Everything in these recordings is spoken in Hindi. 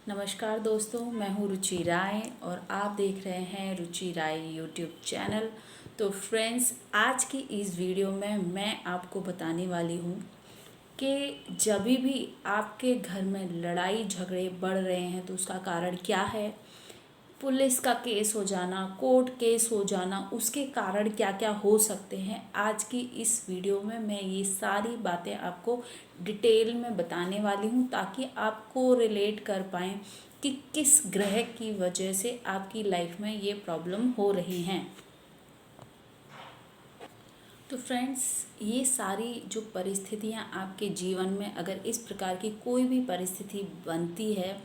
नमस्कार दोस्तों, मैं हूँ रुचि राय और आप देख रहे हैं रुचि राय यूट्यूब चैनल। तो फ्रेंड्स, आज की इस वीडियो में मैं आपको बताने वाली हूँ कि जब भी आपके घर में लड़ाई झगड़े बढ़ रहे हैं तो उसका कारण क्या है। पुलिस का केस हो जाना, कोर्ट केस हो जाना, उसके कारण क्या क्या हो सकते हैं। आज की इस वीडियो में मैं ये सारी बातें आपको डिटेल में बताने वाली हूँ ताकि आपको रिलेट कर पाएँ कि किस ग्रह की वजह से आपकी लाइफ में ये प्रॉब्लम हो रही हैं। तो फ्रेंड्स, ये सारी जो परिस्थितियाँ आपके जीवन में अगर इस प्रकार की कोई भी परिस्थिति बनती है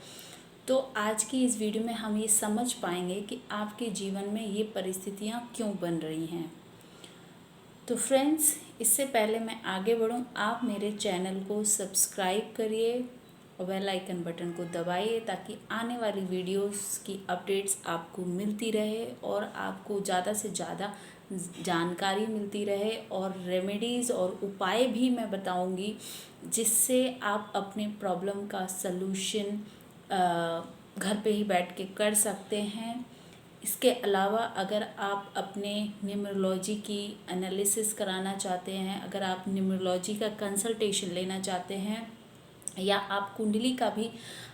तो आज की इस वीडियो में हम ये समझ पाएंगे कि आपके जीवन में ये परिस्थितियाँ क्यों बन रही हैं। तो फ्रेंड्स, इससे पहले मैं आगे बढ़ूँ, आप मेरे चैनल को सब्सक्राइब करिए और बेल आइकन बटन को दबाइए ताकि आने वाली वीडियोस की अपडेट्स आपको मिलती रहे और आपको ज़्यादा से ज़्यादा जानकारी मिलती रहे और रेमेडीज़ और उपाय भी मैं बताऊंगी जिससे आप अपने प्रॉब्लम का सलूशन घर पे ही बैठ के कर सकते हैं। इसके अलावा अगर आप अपने न्यूमरोलॉजी की एनालिसिस कराना चाहते हैं, अगर आप न्यूमरोलॉजी का कंसल्टेशन लेना चाहते हैं या आप कुंडली का भी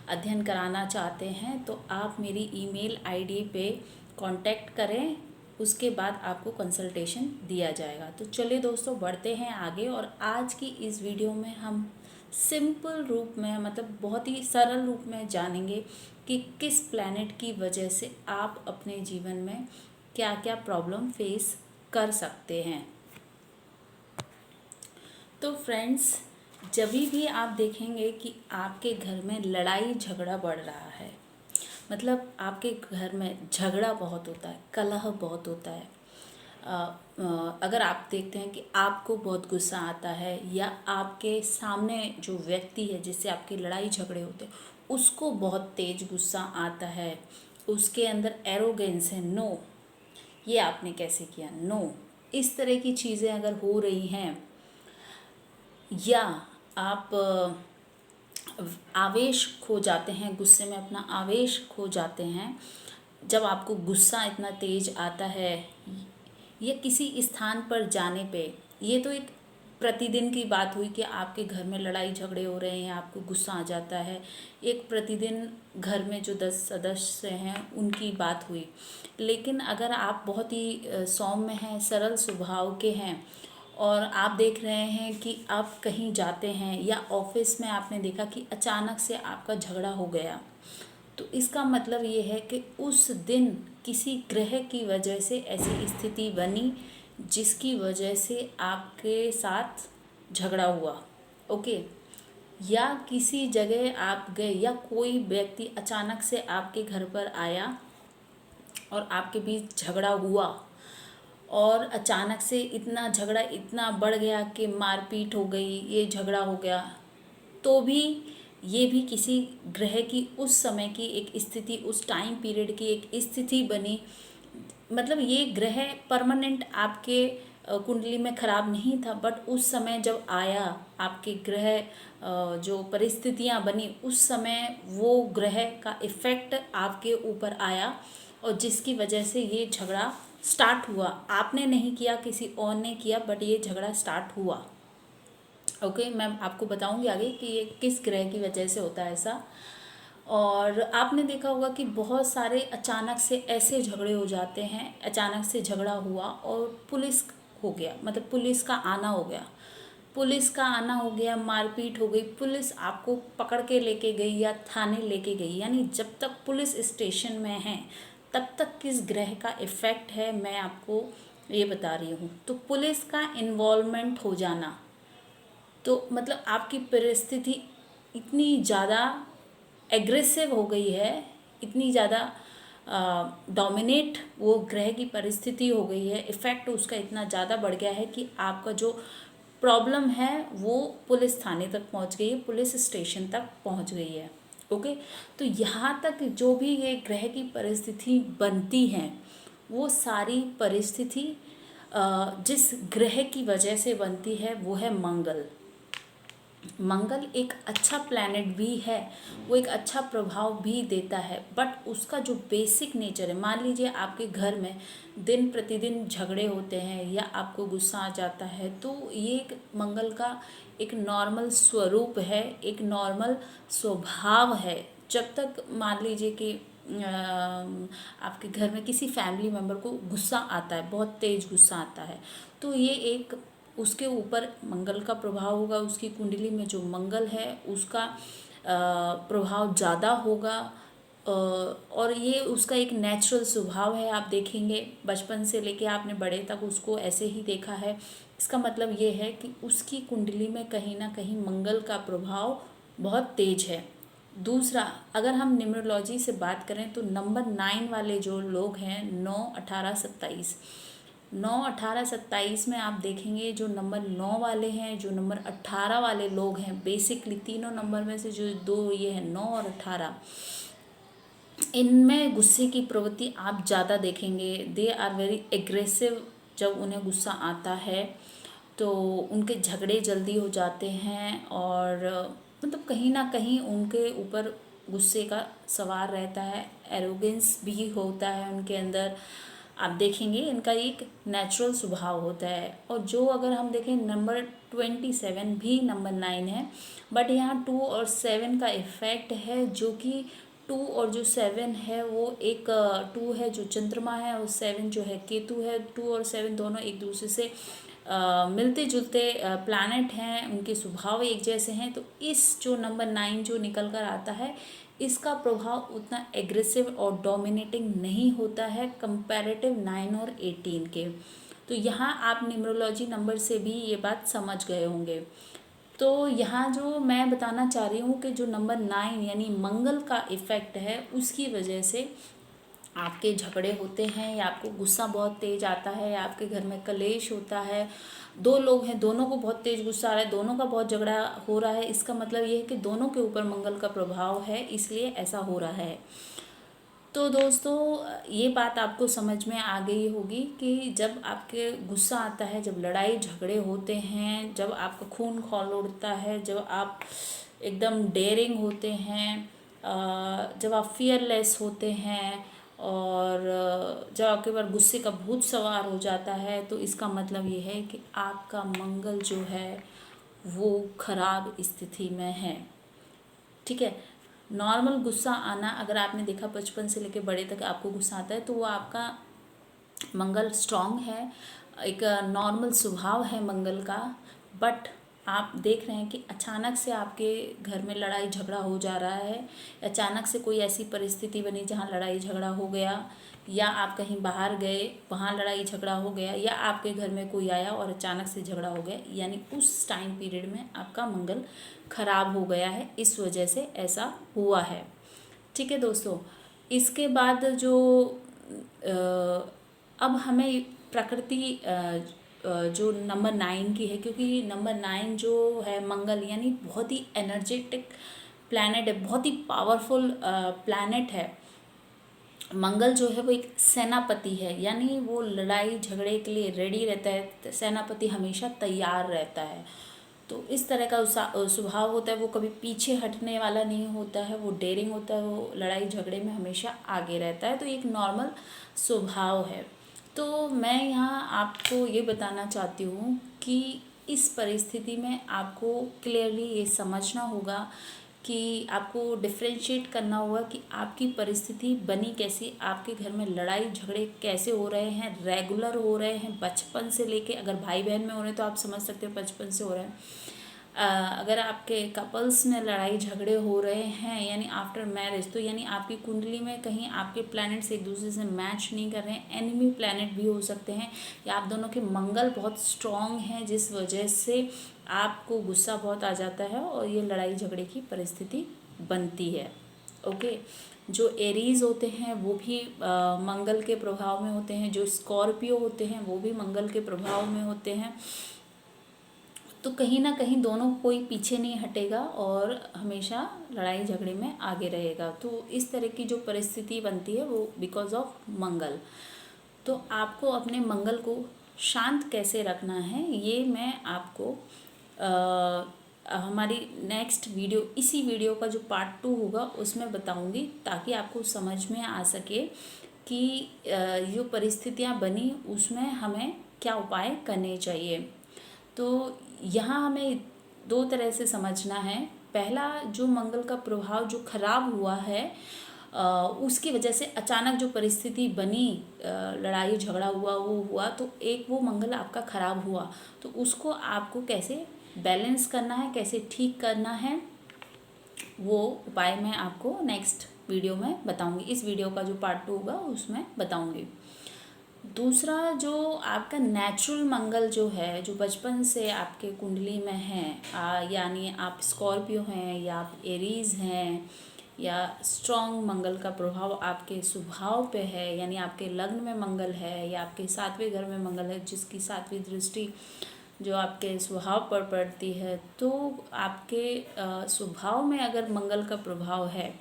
अध्ययन कराना चाहते हैं तो आप मेरी ईमेल आईडी पे कांटेक्ट करें, उसके बाद आपको कंसल्टेशन दिया जाएगा। तो चलिए दोस्तों, बढ़ते हैं आगे और आज की इस वीडियो में हम सिंपल रूप में, मतलब बहुत ही सरल रूप में जानेंगे कि किस प्लैनेट की वजह से आप अपने जीवन में क्या क्या प्रॉब्लम फेस कर सकते हैं। तो फ्रेंड्स, जब भी आप देखेंगे कि आपके घर में लड़ाई झगड़ा बढ़ रहा है, मतलब आपके घर में झगड़ा बहुत होता है, कलह बहुत होता है, अगर आप देखते हैं कि आपको बहुत गुस्सा आता है या आपके सामने जो व्यक्ति है जिससे आपकी लड़ाई झगड़े होते हैं उसको बहुत तेज गुस्सा आता है, उसके अंदर एरोगेंस है, नो ये आपने कैसे किया, नो, इस तरह की चीज़ें अगर हो रही हैं या आप आवेश खो जाते हैं, गुस्से में अपना आवेश खो जाते हैं, जब आपको गुस्सा इतना तेज आता है या किसी स्थान पर जाने पे, ये तो एक प्रतिदिन की बात हुई कि आपके घर में लड़ाई झगड़े हो रहे हैं, आपको गुस्सा आ जाता है, एक प्रतिदिन घर में जो 10 सदस्य हैं उनकी बात हुई। लेकिन अगर आप बहुत ही सौम्य हैं, सरल स्वभाव के हैं और आप देख रहे हैं कि आप कहीं जाते हैं या ऑफिस में आपने देखा कि अचानक से आपका झगड़ा हो गया, तो इसका मतलब ये है कि उस दिन किसी ग्रह की वजह से ऐसी स्थिति बनी जिसकी वजह से आपके साथ झगड़ा हुआ, ओके। या किसी जगह आप गए या कोई व्यक्ति अचानक से आपके घर पर आया और आपके बीच झगड़ा हुआ और अचानक से इतना झगड़ा इतना बढ़ गया कि मारपीट हो गई, ये झगड़ा हो गया, तो भी ये भी किसी ग्रह की उस समय की एक स्थिति, उस टाइम पीरियड की एक स्थिति बनी। मतलब ये ग्रह परमानेंट आपके कुंडली में खराब नहीं था, बट उस समय जब आया आपके ग्रह जो परिस्थितियां बनी उस समय वो ग्रह का इफ़ेक्ट आपके ऊपर आया और जिसकी वजह से ये झगड़ा स्टार्ट हुआ। आपने नहीं किया, किसी और ने किया, बट ये झगड़ा स्टार्ट हुआ, ओके। मैं आपको बताऊंगी आगे कि ये किस ग्रह की वजह से होता है ऐसा। और आपने देखा होगा कि बहुत सारे अचानक से ऐसे झगड़े हो जाते हैं, अचानक से झगड़ा हुआ और पुलिस हो गया, मतलब पुलिस का आना हो गया, पुलिस का आना हो गया, मारपीट हो गई, पुलिस आपको पकड़ के लेके गई या थाने लेके गई। यानी जब तक पुलिस स्टेशन में है तब तक किस ग्रह का इफ़ेक्ट है मैं आपको ये बता रही हूँ। तो पुलिस का इन्वॉल्वमेंट हो जाना, तो मतलब आपकी परिस्थिति इतनी ज़्यादा एग्रेसिव हो गई है, इतनी ज़्यादा डोमिनेट वो ग्रह की परिस्थिति हो गई है, इफ़ेक्ट उसका इतना ज़्यादा बढ़ गया है कि आपका जो प्रॉब्लम है वो पुलिस थाने तक पहुंच गई है, पुलिस स्टेशन तक पहुंच गई है, ओके। तो यहाँ तक जो भी ये ग्रह की परिस्थिति बनती हैं वो सारी परिस्थिति जिस ग्रह की वजह से बनती है वो है मंगल। मंगल एक अच्छा प्लैनेट भी है, वो एक अच्छा प्रभाव भी देता है, बट उसका जो बेसिक नेचर है, मान लीजिए आपके घर में दिन प्रतिदिन झगड़े होते हैं या आपको गुस्सा आ जाता है, तो ये एक मंगल का एक नॉर्मल स्वरूप है, एक नॉर्मल स्वभाव है। जब तक मान लीजिए कि आपके घर में किसी फैमिली मेम्बर को गुस्सा आता है, बहुत तेज गुस्सा आता है, तो ये एक उसके ऊपर मंगल का प्रभाव होगा, उसकी कुंडली में जो मंगल है उसका प्रभाव ज़्यादा होगा। और ये उसका एक नेचुरल स्वभाव है। आप देखेंगे बचपन से लेके आपने बड़े तक उसको ऐसे ही देखा है। इसका मतलब ये है कि उसकी कुंडली में कहीं ना कहीं मंगल का प्रभाव बहुत तेज है। दूसरा, अगर हम न्यूमरोलॉजी से बात करें तो नंबर 9 वाले जो लोग हैं, 9, 18, 27, 9, 18, 27 में आप देखेंगे जो नंबर 9 वाले हैं, जो नंबर 18 वाले लोग हैं, बेसिकली तीनों नंबर में से जो दो ये हैं 9 और 18, इनमें गुस्से की प्रवृत्ति आप ज़्यादा देखेंगे। They are very aggressive. जब उन्हें गुस्सा आता है तो उनके झगड़े जल्दी हो जाते हैं, और मतलब कहीं ना कहीं उनके ऊपर गुस्से का सवार रहता है, एरोगेंस भी होता है उनके अंदर। आप देखेंगे इनका एक नेचुरल स्वभाव होता है। और जो अगर हम देखें नंबर 27 भी नंबर 9 है, बट यहाँ 2 और 7 का इफ़ेक्ट है, जो कि 2 और जो 7 है वो एक 2 है जो चंद्रमा है और 7 जो है केतु है। 2 और 7 दोनों एक दूसरे से मिलते जुलते प्लैनेट हैं, उनके स्वभाव एक जैसे हैं। तो इस जो नंबर 9 जो निकल कर आता है, इसका प्रभाव उतना एग्रेसिव और डोमिनेटिंग नहीं होता है कंपैरेटिव 9 और 18 के। तो यहाँ आप न्यूमरोलॉजी नंबर से भी ये बात समझ गए होंगे। तो यहाँ जो मैं बताना चाह रही हूँ कि जो नंबर 9 यानी मंगल का इफ़ेक्ट है, उसकी वजह से आपके झगड़े होते हैं, या आपको गुस्सा बहुत तेज आता है, या आपके घर में कलेश होता है, दो लोग हैं दोनों को बहुत तेज गुस्सा आ रहा है, दोनों का बहुत झगड़ा हो रहा है, इसका मतलब ये है कि दोनों के ऊपर मंगल का प्रभाव है, इसलिए ऐसा हो रहा है। तो दोस्तों, ये बात आपको समझ में आ गई होगी कि जब आपके गुस्सा आता है, जब लड़ाई झगड़े होते हैं, जब आपका खून खौल उठता है, जब आप एकदम डेयरिंग होते हैं, जब आप फियरलेस होते हैं, और जब आपके ऊपर गुस्से का भूत सवार हो जाता है, तो इसका मतलब ये है कि आपका मंगल जो है वो खराब स्थिति में है। ठीक है। नॉर्मल गुस्सा आना, अगर आपने देखा बचपन से लेकर बड़े तक आपको गुस्सा आता है, तो वो आपका मंगल स्ट्रांग है, एक नॉर्मल स्वभाव है मंगल का। बट आप देख रहे हैं कि अचानक से आपके घर में लड़ाई झगड़ा हो जा रहा है, अचानक से कोई ऐसी परिस्थिति बनी जहाँ लड़ाई झगड़ा हो गया, या आप कहीं बाहर गए वहाँ लड़ाई झगड़ा हो गया, या आपके घर में कोई आया और अचानक से झगड़ा हो गया, यानी उस टाइम पीरियड में आपका मंगल खराब हो गया है, इस वजह से ऐसा हुआ है। ठीक है दोस्तों। इसके बाद जो अब हमें प्रकृति जो नंबर 9 की है, क्योंकि नंबर 9 जो है मंगल, यानी बहुत ही एनर्जेटिक प्लैनेट है, बहुत ही पावरफुल प्लैनेट है। मंगल जो है वो एक सेनापति है, यानी वो लड़ाई झगड़े के लिए रेडी रहता है, सेनापति हमेशा तैयार रहता है। तो इस तरह का स्वभाव होता है, वो कभी पीछे हटने वाला नहीं होता है, वो डेयरिंग होता है, वो लड़ाई झगड़े में हमेशा आगे रहता है। तो एक नॉर्मल स्वभाव है। तो मैं यहाँ आपको ये बताना चाहती हूँ कि इस परिस्थिति में आपको क्लियरली ये समझना होगा कि आपको डिफ्रेंशिएट करना होगा कि आपकी परिस्थिति बनी कैसी, आपके घर में लड़ाई झगड़े कैसे हो रहे हैं, रेगुलर हो रहे हैं बचपन से लेके, अगर भाई बहन में हो रहे हैं तो आप समझ सकते हो बचपन से हो रहे हैं। अगर आपके कपल्स में लड़ाई झगड़े हो रहे हैं यानी आफ्टर मैरिज, तो यानी आपकी कुंडली में कहीं आपके प्लैनेट्स एक दूसरे से मैच नहीं कर रहे हैं, एनिमी प्लैनेट भी हो सकते हैं, या आप दोनों के मंगल बहुत स्ट्रॉन्ग हैं जिस वजह से आपको गुस्सा बहुत आ जाता है और ये लड़ाई झगड़े की परिस्थिति बनती है। ओके। जो एरीज होते हैं वो भी मंगल के प्रभाव में होते हैं, जो स्कॉर्पियो होते हैं वो भी मंगल के प्रभाव में होते हैं। तो कहीं ना कहीं दोनों कोई पीछे नहीं हटेगा और हमेशा लड़ाई झगड़े में आगे रहेगा। तो इस तरह की जो परिस्थिति बनती है वो बिकॉज ऑफ मंगल। तो आपको अपने मंगल को शांत कैसे रखना है ये मैं आपको हमारी नेक्स्ट वीडियो, इसी वीडियो का जो पार्ट 2 होगा उसमें बताऊंगी, ताकि आपको समझ में आ सके कि जो परिस्थितियां बनी उसमें हमें क्या उपाय करने चाहिए। तो यहाँ हमें दो तरह से समझना है। पहला, जो मंगल का प्रभाव जो खराब हुआ है, उसकी वजह से अचानक जो परिस्थिति बनी, लड़ाई झगड़ा हुआ, वो हुआ, तो एक वो मंगल आपका खराब हुआ, तो उसको आपको कैसे बैलेंस करना है, कैसे ठीक करना है, वो उपाय मैं आपको नेक्स्ट वीडियो में बताऊंगी। इस वीडियो का जो पार्ट 2 होगा उसमें बताऊंगी। दूसरा, जो आपका नेचुरल मंगल जो है, जो बचपन से आपके कुंडली में है, यानी आप स्कॉर्पियो हैं या आप एरीज हैं, या स्ट्रॉन्ग मंगल का प्रभाव आपके स्वभाव पे है, यानी आपके लग्न में मंगल है या आपके 7वें घर में मंगल है, जिसकी 7वीं दृष्टि जो आपके स्वभाव पर पड़ती है, तो आपके स्वभाव में अगर मंगल का प्रभाव है,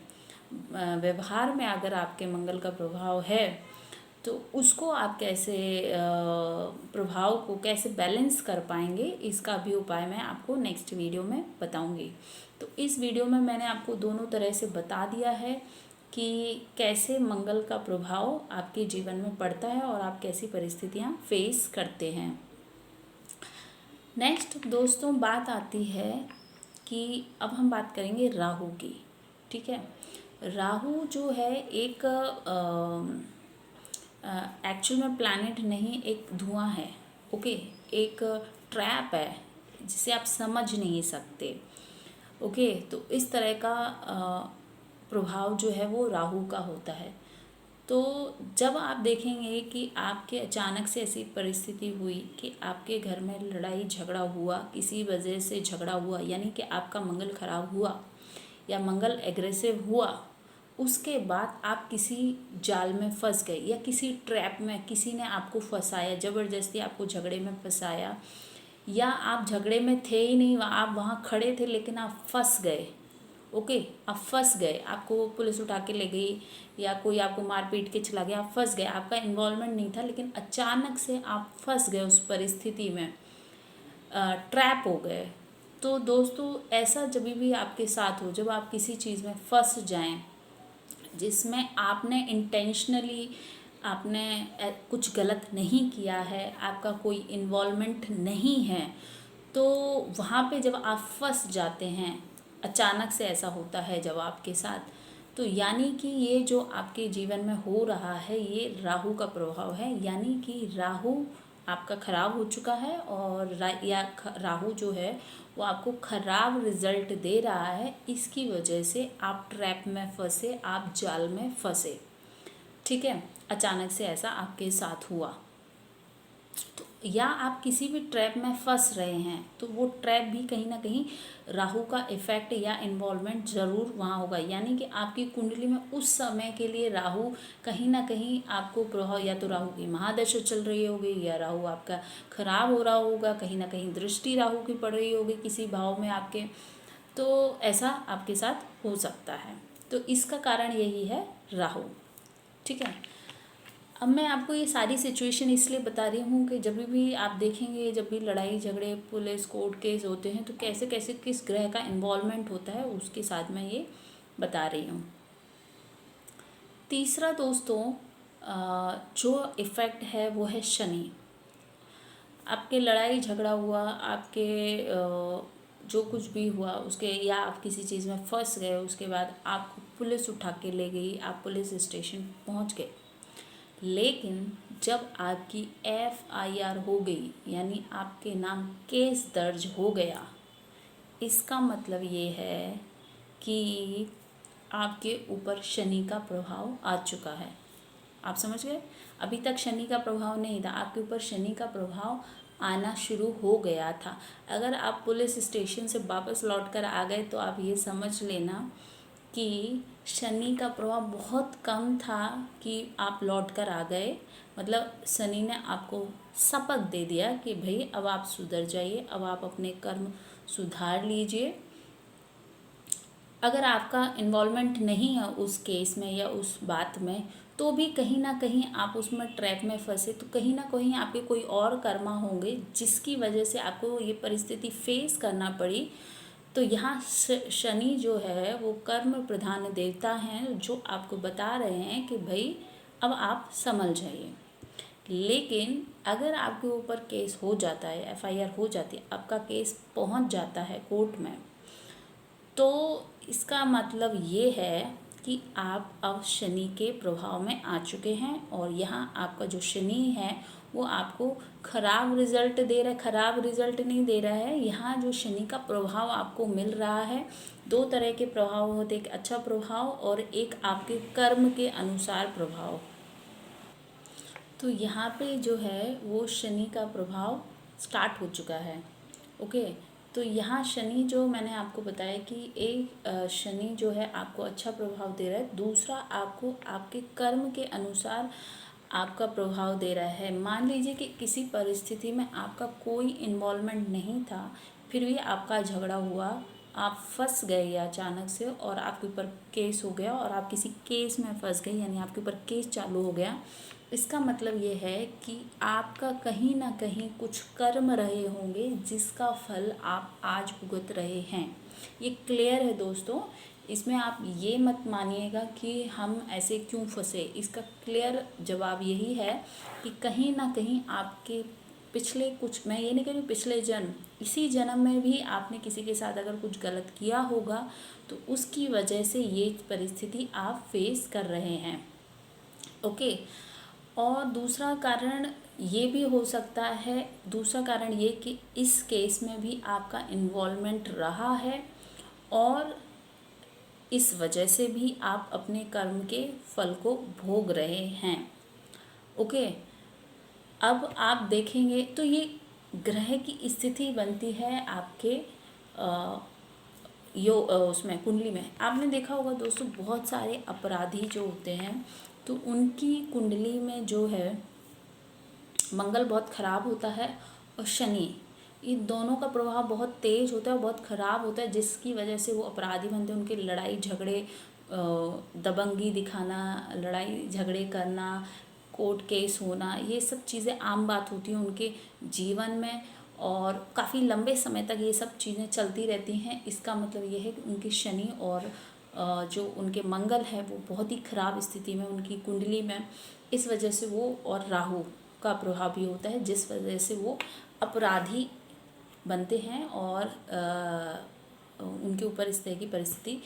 व्यवहार में अगर आपके मंगल का प्रभाव है, तो उसको आप कैसे प्रभाव को कैसे बैलेंस कर पाएंगे, इसका भी उपाय मैं आपको नेक्स्ट वीडियो में बताऊंगी। तो इस वीडियो में मैंने आपको दोनों तरह से बता दिया है कि कैसे मंगल का प्रभाव आपके जीवन में पड़ता है और आप कैसी परिस्थितियां फेस करते हैं। नेक्स्ट दोस्तों, बात आती है कि अब हम बात करेंगे राहु की। ठीक है, राहु जो है एक एक्चुअल में प्लैनेट नहीं, एक धुआं है। ओके, एक ट्रैप है जिसे आप समझ नहीं सकते। ओके, तो इस तरह का प्रभाव जो है वो राहु का होता है। तो जब आप देखेंगे कि आपके अचानक से ऐसी परिस्थिति हुई कि आपके घर में लड़ाई झगड़ा हुआ, किसी वजह से झगड़ा हुआ, यानी कि आपका मंगल खराब हुआ या मंगल एग्रेसिव हुआ, उसके बाद आप किसी जाल में फंस गए या किसी ट्रैप में किसी ने आपको फंसाया, ज़बरदस्ती आपको झगड़े में फंसाया, या आप झगड़े में थे ही नहीं, आप वहाँ खड़े थे लेकिन आप फंस गए। ओके, आप फंस गए, आपको पुलिस उठा के ले गई या कोई आपको मार पीट के चला गया, आप फंस गए, आपका इन्वॉल्वमेंट नहीं था, लेकिन अचानक से आप फंस गए उस परिस्थिति में, ट्रैप हो गए। तो दोस्तों, ऐसा जब भी आपके साथ हो, जब आप किसी चीज़ में फंस जाएं जिसमें आपने इंटेंशनली आपने कुछ गलत नहीं किया है, आपका कोई इन्वॉल्वमेंट नहीं है, तो वहाँ पे जब आप फंस जाते हैं, अचानक से ऐसा होता है जब आपके साथ, तो यानी कि ये जो आपके जीवन में हो रहा है ये राहु का प्रभाव है। यानी कि राहु आपका खराब हो चुका है और राहु जो है वो आपको खराब रिजल्ट दे रहा है। इसकी वजह से आप ट्रैप में फंसे, आप जाल में फंसे। ठीक है, अचानक से ऐसा आपके साथ हुआ, तो या आप किसी भी ट्रैप में फंस रहे हैं, तो वो ट्रैप भी कहीं ना कहीं राहु का इफेक्ट या इन्वॉल्वमेंट ज़रूर वहाँ होगा। यानी कि आपकी कुंडली में उस समय के लिए राहु कहीं ना कहीं आपको प्रभाव, या तो राहु की महादशा चल रही होगी या राहु आपका खराब हो रहा होगा, कहीं ना कहीं दृष्टि राहु की पड़ रही होगी किसी भाव में आपके, तो ऐसा आपके साथ हो सकता है। तो इसका कारण यही है राहु। ठीक है, अब मैं आपको ये सारी सिचुएशन इसलिए बता रही हूँ कि जब भी आप देखेंगे, जब भी लड़ाई झगड़े पुलिस कोर्ट केस होते हैं, तो कैसे कैसे किस ग्रह का इन्वॉल्वमेंट होता है उसके साथ मैं ये बता रही हूँ। तीसरा दोस्तों, जो इफ़ेक्ट है वो है शनि। आपके लड़ाई झगड़ा हुआ, आपके जो कुछ भी हुआ उसके, या आप किसी चीज़ में फंस गए, उसके बाद आपको पुलिस उठा के ले गई, आप पुलिस स्टेशन पहुँच गए, लेकिन जब आपकी FIR हो गई, यानी आपके नाम केस दर्ज हो गया, इसका मतलब ये है कि आपके ऊपर शनि का प्रभाव आ चुका है। आप समझ गए? अभी तक शनि का प्रभाव नहीं था, आपके ऊपर शनि का प्रभाव आना शुरू हो गया था। अगर आप पुलिस स्टेशन से वापस लौट कर आ गए, तो आप ये समझ लेना कि शनि का प्रभाव बहुत कम था कि आप लौट कर आ गए। मतलब शनि ने आपको शपथ दे दिया कि भाई अब आप सुधर जाइए, अब आप अपने कर्म सुधार लीजिए। अगर आपका इन्वॉल्वमेंट नहीं है उस केस में या उस बात में, तो भी कहीं ना कहीं आप उसमें ट्रैप में फंसे, तो कहीं ना कहीं आपके कोई और कर्मा होंगे जिसकी वजह से आपको ये परिस्थिति फेस करना पड़ी। तो यहाँ शनि जो है वो कर्म प्रधान देवता हैं, जो आपको बता रहे हैं कि भाई अब आप संभल जाइए। लेकिन अगर आपके ऊपर केस हो जाता है, एफआईआर हो जाती है, आपका केस पहुंच जाता है कोर्ट में, तो इसका मतलब ये है कि आप अब शनि के प्रभाव में आ चुके हैं, और यहाँ आपका जो शनि है वो आपको खराब रिजल्ट दे रहा है। खराब रिजल्ट नहीं दे रहा है, यहाँ जो शनि का प्रभाव आपको मिल रहा है, दो तरह के प्रभाव होते, एक अच्छा प्रभाव और एक आपके कर्म के अनुसार प्रभाव। तो यहाँ पे जो है वो शनि का प्रभाव स्टार्ट हो चुका है। ओके, तो यहाँ शनि जो मैंने आपको बताया कि एक शनि जो है आपको अच्छा प्रभाव दे रहा है, दूसरा आपको आपके कर्म के अनुसार आपका प्रभाव दे रहा है। मान लीजिए कि किसी परिस्थिति में आपका कोई इन्वॉल्वमेंट नहीं था, फिर भी आपका झगड़ा हुआ, आप फंस गए अचानक से और आपके ऊपर केस हो गया और आप किसी केस में फंस गए, यानी आपके ऊपर केस चालू हो गया। इसका मतलब ये है कि आपका कहीं ना कहीं कुछ कर्म रहे होंगे जिसका फल आप आज भुगत रहे हैं। ये क्लियर है दोस्तों, इसमें आप ये मत मानिएगा कि हम ऐसे क्यों फंसे। इसका क्लियर जवाब यही है कि कहीं ना कहीं आपके पिछले कुछ, मैं ये नहीं कह रही हूँ पिछले जन्म, इसी जन्म में भी आपने किसी के साथ अगर कुछ गलत किया होगा तो उसकी वजह से ये परिस्थिति आप फेस कर रहे हैं। ओके, और दूसरा कारण ये भी हो सकता है, दूसरा कारण ये कि इस केस में भी आपका इन्वॉल्वमेंट रहा है और इस वजह से भी आप अपने कर्म के फल को भोग रहे हैं। ओके, अब आप देखेंगे तो ये ग्रह की स्थिति बनती है आपके उसमें कुंडली में। आपने देखा होगा दोस्तों, बहुत सारे अपराधी जो होते हैं तो उनकी कुंडली में जो है मंगल बहुत खराब होता है और शनि, इन दोनों का प्रभाव बहुत तेज होता है और बहुत ख़राब होता है, जिसकी वजह से वो अपराधी बनते हैं। उनके लड़ाई झगड़े, दबंगी दिखाना, लड़ाई झगड़े करना, कोर्ट केस होना, ये सब चीज़ें आम बात होती हैं उनके जीवन में और काफ़ी लंबे समय तक ये सब चीज़ें चलती रहती हैं। इसका मतलब ये है कि उनके शनि और जो उनके मंगल है वो बहुत ही ख़राब स्थिति में उनकी कुंडली में, इस वजह से वो, और राहु का प्रभाव भी होता है जिस वजह से वो अपराधी बनते हैं और उनके ऊपर इस तरह की परिस्थिति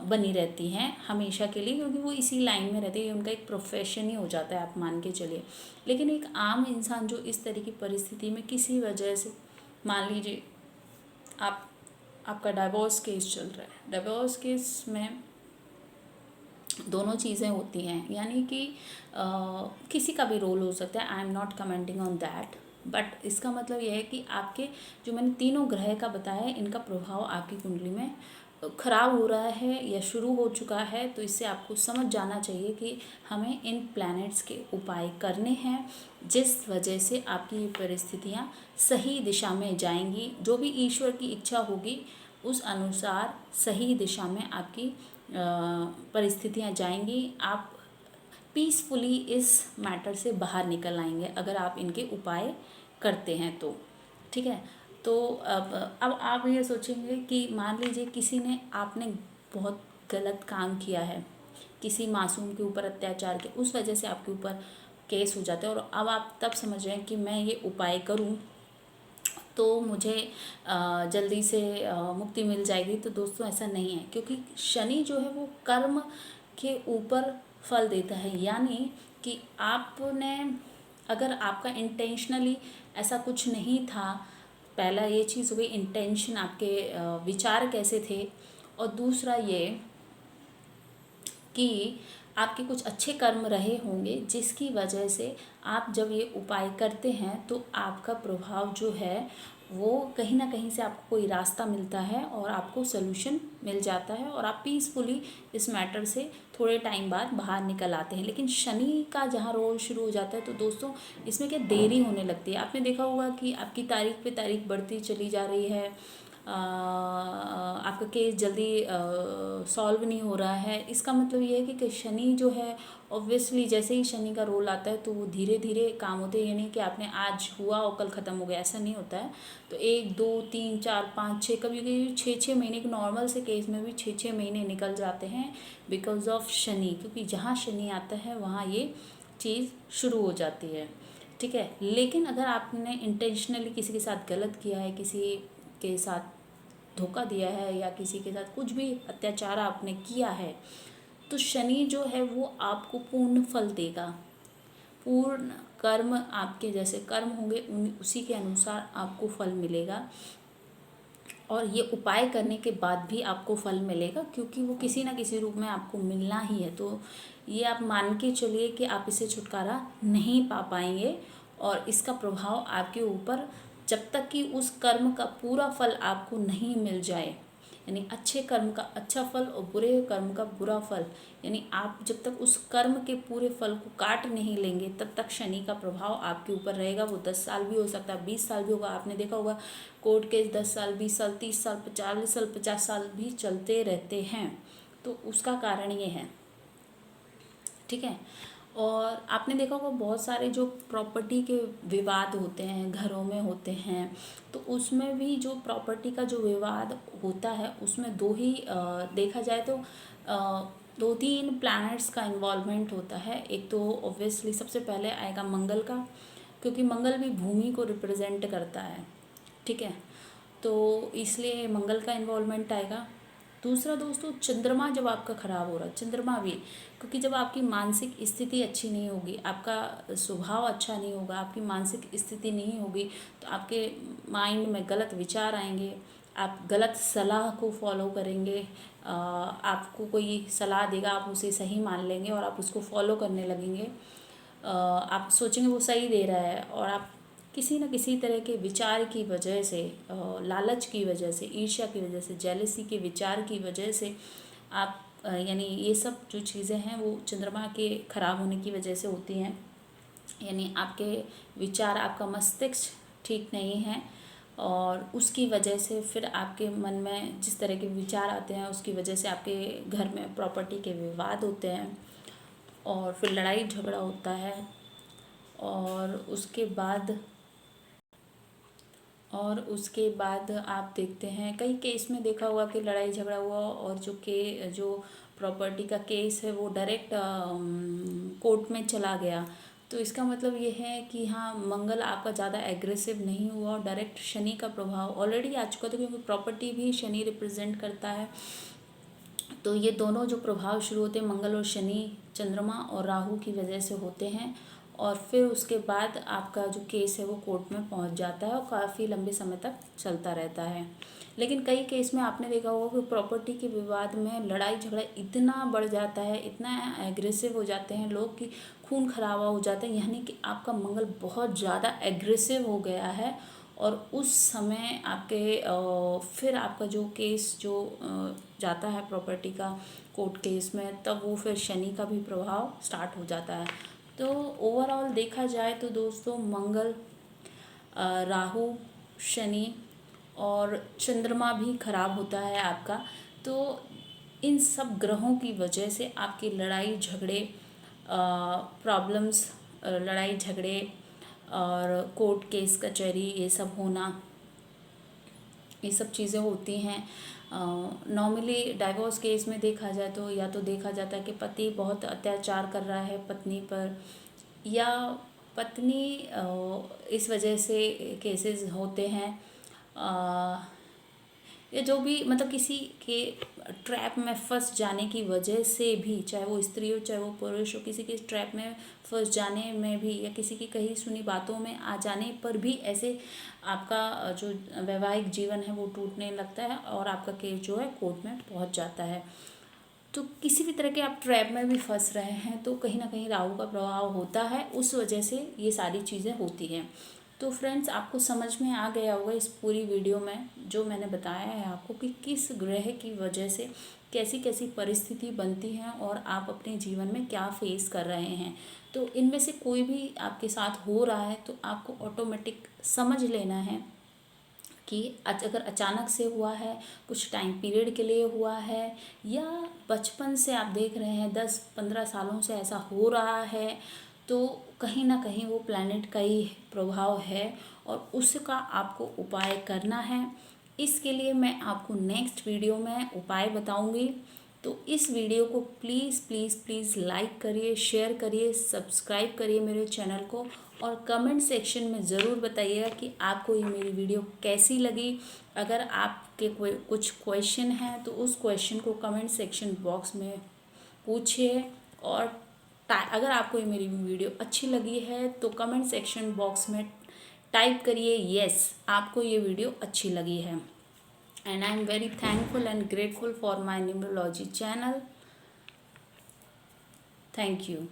बनी रहती हैं हमेशा के लिए, क्योंकि वो इसी लाइन में रहते हैं, उनका एक प्रोफेशन ही हो जाता है, आप मान के चलिए। लेकिन एक आम इंसान जो इस तरह की परिस्थिति में किसी वजह से, मान लीजिए आपका डाइवोर्स केस चल रहा है, डाइवोर्स केस में दोनों चीज़ें होती हैं, यानी कि किसी का भी रोल हो सकता है, I am not commenting on that, but इसका मतलब यह है कि आपके जो मैंने तीनों ग्रह का बताया है, इनका प्रभाव आपकी कुंडली में ख़राब हो रहा है या शुरू हो चुका है। तो इससे आपको समझ जाना चाहिए कि हमें इन प्लैनेट्स के उपाय करने हैं जिस वजह से आपकी ये परिस्थितियाँ सही दिशा में जाएंगी। जो भी ईश्वर की इच्छा होगी उस अनुसार सही दिशा में आपकी परिस्थितियाँ जाएंगी। आप पीसफुली इस मैटर से बाहर निकल आएंगे अगर आप इनके उपाय करते हैं तो, ठीक है। तो अब आप ये सोचेंगे कि मान लीजिए किसी ने, आपने बहुत गलत काम किया है, किसी मासूम के ऊपर अत्याचार किया, उस वजह से आपके ऊपर केस हो जाता है और अब आप तब समझ रहे हैं कि मैं ये उपाय करूं तो मुझे जल्दी से मुक्ति मिल जाएगी। तो दोस्तों ऐसा नहीं है, क्योंकि शनि जो है वो कर्म के ऊपर फल देता है, यानी कि आपने, अगर आपका इंटेंशनली ऐसा कुछ नहीं था, पहला ये चीज़ हो गई इंटेंशन, आपके विचार कैसे थे, और दूसरा ये कि आपके कुछ अच्छे कर्म रहे होंगे जिसकी वजह से आप जब ये उपाय करते हैं तो आपका प्रभाव जो है वो कहीं ना कहीं से आपको कोई रास्ता मिलता है और आपको सलूशन मिल जाता है और आप पीसफुली इस मैटर से थोड़े टाइम बाद बाहर निकल आते हैं। लेकिन शनि का जहाँ रोल शुरू हो जाता है तो दोस्तों इसमें क्या देरी होने लगती है। आपने देखा होगा कि आपकी तारीख पे तारीख बढ़ती चली जा रही है, आपका केस जल्दी सॉल्व नहीं हो रहा है, इसका मतलब ये है कि शनि जो है ऑब्वियसली जैसे ही शनि का रोल आता है तो वो धीरे धीरे काम होते हैं, ये नहीं कि आपने आज हुआ और कल ख़त्म हो गया, ऐसा नहीं होता है। तो 1 2 3 4 5 6, कभी कभी 6 6 महीने के नॉर्मल से केस में भी 6 6 महीने निकल जाते हैं बिकॉज ऑफ शनि, क्योंकि जहाँ शनि आता है वहाँ ये चीज़ शुरू हो जाती है। ठीक है, लेकिन अगर आपने इंटेंशनली किसी के साथ गलत किया है, किसी के साथ धोखा दिया है या किसी के साथ कुछ भी अत्याचार आपने किया है, तो शनि जो है वो आपको पूर्ण फल देगा। पूर्ण कर्म आपके जैसे कर्म होंगे उसी के अनुसार आपको फल मिलेगा, और ये उपाय करने के बाद भी आपको फल मिलेगा, क्योंकि वो किसी ना किसी रूप में आपको मिलना ही है। तो ये आप मान के चलिए कि आप इससे छुटकारा नहीं पा पाएंगे, और इसका प्रभाव आपके ऊपर जब तक कि उस कर्म का पूरा फल आपको नहीं मिल जाए, यानी अच्छे कर्म का अच्छा फल और बुरे कर्म का बुरा फल, यानी आप जब तक उस कर्म के पूरे फल को काट नहीं लेंगे तब तक शनि का प्रभाव आपके ऊपर रहेगा। वो 10 साल भी हो सकता है, 20 साल भी होगा। आपने देखा होगा कोर्ट केस 10 साल 20 साल 30 साल 40 साल 50 साल भी चलते रहते हैं, तो उसका कारण ये है। ठीक है, और आपने देखा होगा बहुत सारे जो प्रॉपर्टी के विवाद होते हैं घरों में होते हैं, तो उसमें भी जो प्रॉपर्टी का जो विवाद होता है उसमें देखा जाए तो 2 3 प्लैनेट्स का इन्वॉल्वमेंट होता है। एक तो ऑब्वियसली सबसे पहले आएगा मंगल का, क्योंकि मंगल भी भूमि को रिप्रेजेंट करता है। ठीक है, तो इसलिए मंगल का इन्वॉल्वमेंट आएगा। दूसरा दोस्तों, चंद्रमा जब आपका ख़राब हो रहा है, चंद्रमा भी, क्योंकि जब आपकी मानसिक स्थिति अच्छी नहीं होगी, आपका स्वभाव अच्छा नहीं होगा, आपकी मानसिक स्थिति नहीं होगी, तो आपके माइंड में गलत विचार आएंगे, आप गलत सलाह को फॉलो करेंगे। आपको कोई सलाह देगा, आप उसे सही मान लेंगे और आप उसको फॉलो करने लगेंगे। आप सोचेंगे वो सही दे रहा है, और आप किसी न किसी तरह के विचार की वजह से, लालच की वजह से, ईर्ष्या की वजह से, जेलसी के विचार की वजह से आप यानी ये सब जो चीज़ें हैं वो चंद्रमा के खराब होने की वजह से होती हैं। यानी आपके विचार, आपका मस्तिष्क ठीक नहीं है, और उसकी वजह से फिर आपके मन में जिस तरह के विचार आते हैं उसकी वजह से आपके घर में प्रॉपर्टी के विवाद होते हैं, और फिर लड़ाई झगड़ा होता है। और उसके बाद आप देखते हैं कई केस में देखा हुआ कि लड़ाई झगड़ा हुआ, और जो प्रॉपर्टी का केस है वो डायरेक्ट कोर्ट में चला गया। तो इसका मतलब ये है कि हाँ, मंगल आपका ज़्यादा एग्रेसिव नहीं हुआ, और डायरेक्ट शनि का प्रभाव ऑलरेडी आ चुका था, क्योंकि प्रॉपर्टी भी शनि रिप्रेजेंट करता है। तो ये दोनों जो प्रभाव शुरू होते हैं मंगल और शनि, चंद्रमा और राहु की वजह से होते हैं, और फिर उसके बाद आपका जो केस है वो कोर्ट में पहुंच जाता है और काफ़ी लंबे समय तक चलता रहता है। लेकिन कई केस में आपने देखा होगा कि प्रॉपर्टी के विवाद में लड़ाई झगड़ा इतना बढ़ जाता है, इतना एग्रेसिव हो जाते हैं लोग कि खून खराबा हो जाता है, यानी कि आपका मंगल बहुत ज़्यादा एग्रेसिव हो गया है। और उस समय फिर आपका जो केस जाता है प्रॉपर्टी का कोर्ट केस में, तब वो फिर शनि का भी प्रभाव स्टार्ट हो जाता है। तो ओवरऑल देखा जाए तो दोस्तों, मंगल, राहु, शनि और चंद्रमा भी खराब होता है आपका। तो इन सब ग्रहों की वजह से आपकी लड़ाई झगड़े, प्रॉब्लम्स, लड़ाई झगड़े और कोर्ट केस कचहरी ये सब होना, ये सब चीज़ें होती हैं। नॉर्मली डाइवोर्स केस में देखा जाए तो या तो देखा जाता है कि पति बहुत अत्याचार कर रहा है पत्नी पर, या पत्नी इस वजह से केसेस होते हैं, या जो भी मतलब किसी के ट्रैप में फंस जाने की वजह से भी, चाहे वो स्त्री हो चाहे वो पुरुष हो, किसी के ट्रैप में फंस जाने में भी, या किसी की कही सुनी बातों में आ जाने पर भी ऐसे आपका जो वैवाहिक जीवन है वो टूटने लगता है, और आपका केस जो है कोर्ट में पहुंच जाता है। तो किसी भी तरह के आप ट्रैप में भी फंस रहे हैं तो कहीं ना कहीं राहु का प्रभाव होता है, उस वजह से ये सारी चीज़ें होती हैं। तो फ्रेंड्स, आपको समझ में आ गया होगा इस पूरी वीडियो में जो मैंने बताया है आपको कि किस ग्रह की वजह से कैसी कैसी परिस्थिति बनती है और आप अपने जीवन में क्या फेस कर रहे हैं। तो इनमें से कोई भी आपके साथ हो रहा है तो आपको ऑटोमेटिक समझ लेना है कि अगर अचानक से हुआ है, कुछ टाइम पीरियड के लिए हुआ है, या बचपन से आप देख रहे हैं 10-15 सालों से ऐसा हो रहा है, तो कहीं ना कहीं वो प्लैनेट का ही प्रभाव है और उसका आपको उपाय करना है। इसके लिए मैं आपको नेक्स्ट वीडियो में उपाय बताऊंगी। तो इस वीडियो को प्लीज़ प्लीज़ प्लीज़ लाइक करिए, शेयर करिए, सब्सक्राइब करिए मेरे चैनल को, और कमेंट सेक्शन में ज़रूर बताइएगा कि आपको ये मेरी वीडियो कैसी लगी। अगर आपके कोई कुछ क्वेश्चन हैं तो उस क्वेश्चन को कमेंट सेक्शन बॉक्स में पूछिए, और अगर आपको ये मेरी वीडियो अच्छी लगी है तो कमेंट सेक्शन बॉक्स में टाइप करिए यस, आपको ये वीडियो अच्छी लगी है। And I am very thankful and grateful for my numerology channel. Thank you.